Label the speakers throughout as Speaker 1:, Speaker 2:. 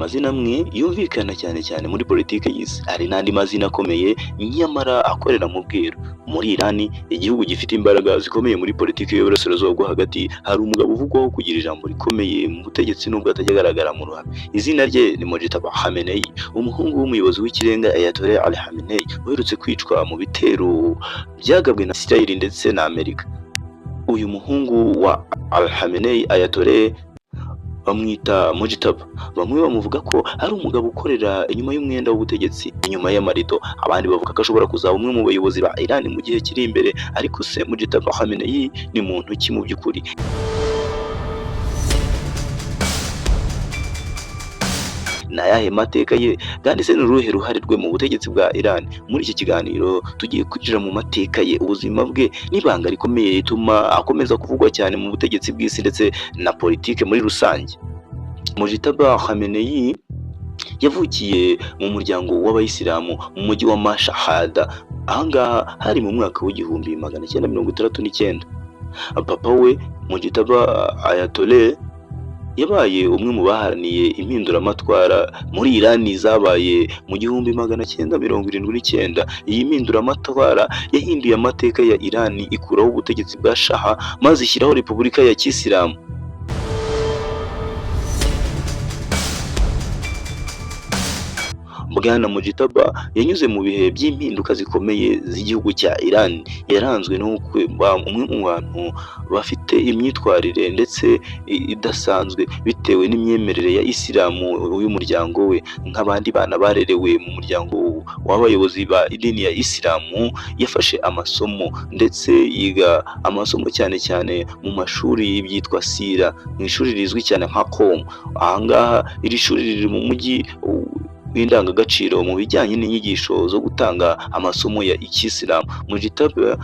Speaker 1: amazina amwe yumvikana cyane muri politike y'isi. Hari n'andi mazina akomeye nyamara akorera mu bwiru. Muri Irani, igihugu gifite imbaraga zikomeye muri politike y'uburasirazuba bwo hagati, hari umugabo uvugwaho kugira ijambo rikomeye mu butegetsi nubwo atajya agaragara mu ruhame. Izina rye ni Mojtaba Khamenei, umuhungu w'umuyobozi w'ikirenga Ayatollah Ali Khamenei, uherutse kwicwa mu bitero byagabwe na Israel ndetse na Amerika. Uyu muhungu wa Ali Khamenei, Ayatollah, bamwita Mojtaba. Bamwe bamuvuga ko ari umugabo ukorera inyuma y'umwenda w'ubutegetsi, inyuma y'amarido. Abandi bavuga ko ashobora kuzaba umwe mu bayobozi ba Iran mu gihe kiri imbere. Ariko se Mojtaba Khamenei ni muntu ki mu by'ukuri? Nayahe mateka ye kandi se n'uruhe ruhare rwe mu butegetsi bwa Iran? Muri iki kiganiro tugiye kwinjira mu mateka ye, ubuzima bwe n'ibanga rikomeye rituma akomeza kuvugwa cyane mu butegetsi bw'isi ndetse na politike muri rusange. Mojtaba Khamenei yavukiye mu muryango w'abayisilamu mu mujyi wa Mashhad. Ahangaha hari mu mwaka w'igihumbi 1969. Papa we Mojtaba Ayatollah yabaye umwe mu baharaniye impinduramatwara muri Iran zabaye mu 1979. Iyi mpinduramatwara yahinduye amateka ya Iran, ikuraho ubutegetsi bwa Shah maze ishyiraho Repubulika ya Kisilamu. Bwana Mojtaba yanyuze mu bihe by'impinduka zikomeye z'igihugu cya Iran, yaranzwe no kuba umwe mu bantu bafite imyitwarire ndetse idasanzwe bitewe n'imyemerere ya Isilamu y'umuryango we. Nk'abandi bana barerewe mu muryango w'abayobozi ba idini ya Isilamu, yafashe amasomo ndetse yiga amasomo cyane mu mashuri y'ibyitwa Sira, mu ishuri rizwi cyane nka Qom. Ahangaha iri shuri riri mu mujyi w'indangagaciro mu bijyanye n'inyigisho zo gutanga amasomo ya Kisilamu. Mojtaba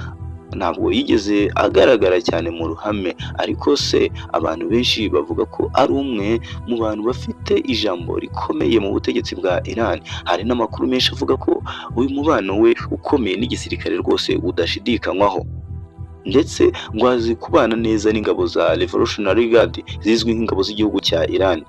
Speaker 1: ntabwo yigeze agaragara cyane mu ruhame, ariko se abantu benshi bavuga ko ari umwe mu bantu bafite ijambo rikomeye mu butegetsi bwa Iran. Hari n'amakuru menshi avuga ko uyu mubano we ukomeye n'igisirikare rwose udashidikanywaho, ndetse ngo azi kubana neza n'ingabo za Revolutionary Guard zizwi nk'ingabo z'igihugu cya Iran.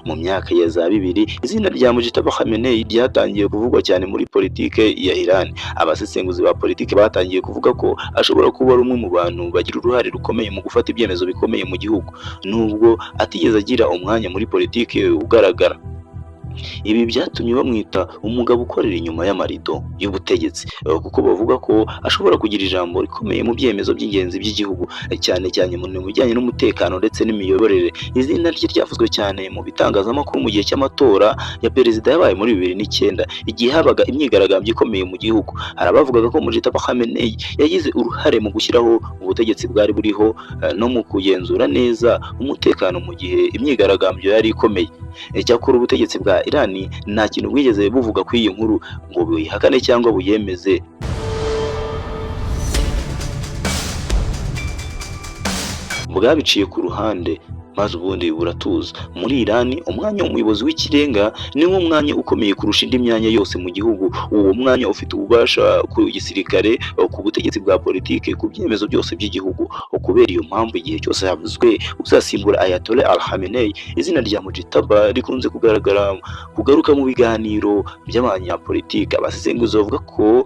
Speaker 1: Mu myaka ya za 2000 izina rya Mojtaba Khamenei ryatangiye kuvugwa cyane muri politike ya Iran. Abasesenguzi ba politike batangiye kuvuga ko ashobora kuba ari umwe mu bantu bagira uruhare rukomeye mu gufata ibyemezo bikomeye mu gihugu, nubwo atigeze agira umwanya muri politike ugaragara. Ibi byatumye bamwita umugabo ukorera inyuma y'amarido y'ubutegetsi, kuko bavuga ko ashobora kugira ijambo rikomeye mu byemezo by'ingenzi by'igihugu, cyane mu bijyanye n'umutekano ndetse n'imiyoborere. Izina rye ryavuzwe cyane mu bitangazamakuru mu gihe cy'amatora ya perezida yabaye muri 2009, igihe habaga imyigaragambyo ikomeye mu gihugu. Hari abavugaga ko Mojtaba Khamenei yagize uruhare mu gushyiraho ubutegetsi bwari buriho no mu kugenzura neza umutekano mu gihe imyigaragambyo yari ikomeye. Icyakora ubutegetsi bwa Iran nta kintu bwigeze buvuga kuri iyi nkuru ngo buyihakane cyangwa buyemeze. Bwabiciye ku ruhande maze ubundi buratuza. Muri Iran umwanya w'umuyobozi w'ikirenga ni umwanya ukomeye kurusha indi myanya yose mu gihugu. Uwo mwanya ufite ububasha ku gisirikare, ku butegetsi bwa politike, ku byemezo byose by'igihugu. Kubera iyo mpamvu igihe cyose havuzwe uzasimbura Ayatollah Ali Khamenei, izina rya Mojtaba rikunze kugaruka mu biganiro by'abanyapolitike. Abasesenguzi bavuga ko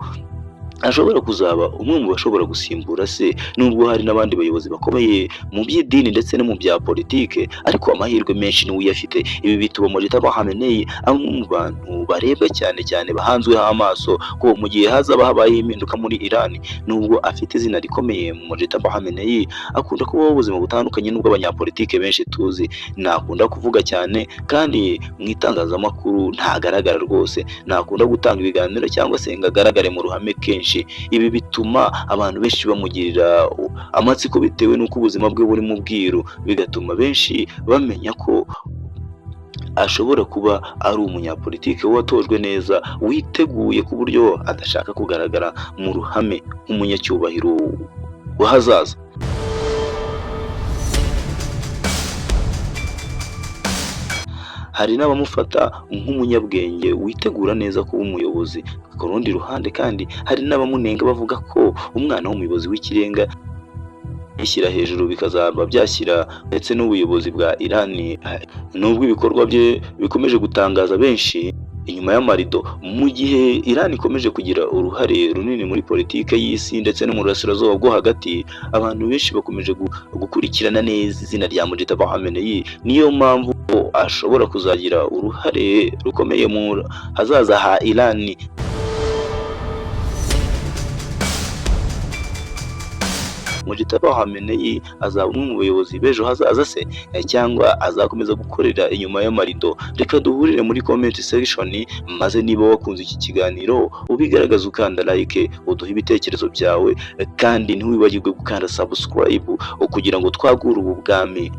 Speaker 1: ashobora kuzaba umwe mu bashobora gusimbura se, nubwo hari n'abandi bayobozi bakomeye mu by'idini ndetse no mu bya politike, ariko amahirwe menshi niwe uyafite. Ibi bituma Mojtaba Khamenei amwe mu bantu barebwa cyane bahanzweho amaso ko mu gihe hazaba habaye impinduka muri Iran. Nubwo afite izina rikomeye, Mojtaba Khamenei akunda kubaho ubuzima butandukanye n'ubwo abanyapolitike benshi tuzi. Ntakunda kuvuga cyane kandi mu itangazamakuru ntagaragara rwose, ntakunda gutanga ibiganiro cyangwa se ngo agaragare mu ruhame kenshi. Ibi bituma abantu benshi bamugirira amatsiko bitewe n'uko ubuzima bwe buri mu bwiru, bigatuma benshi bamenya ko ashobora kuba ari umunyapolitike watojwe neza, witeguye ku buryo adashaka kugaragara mu ruhame nk'umunyacyubahiro w'ahazaza. Hari n'abamufata nk'umunyabwenge witegura neza kuba umuyobozi. Ku rundi ruhande kandi hari n'abamunenga bavuga ko umwana w'umuyobozi w'ikirenga bishyira hejuru bikazaba byashyira ndetse n'ubuyobozi bwa Iran nubwo ibikorwa bye bikomeje gutangaza benshi inyuma y'amarido. Mu gihe Iran ikomeje kugira uruhare runini muri politike y'isi ndetse no mu burasirazuba bwo hagati, abantu benshi bakomeje gukurikirana neza izina rya Mujtaba Khamenei. Niyo mpamvu ashobora kuzagira uruhare rukomeye mu hazaza ha Iran. Mujtaba Khamenei azaba umwe mu bayobozi b'ejo hazaza se cyangwa azakomeza gukorera inyuma y'amarido? Reka duhurire muri comment section, maze niba wakunze iki kiganiro ubigaragaza ukanda like, uduhe ibitekerezo byawe, kandi ntiwibagirwe gukanda subscribe kugira ngo twagure ubu bwami.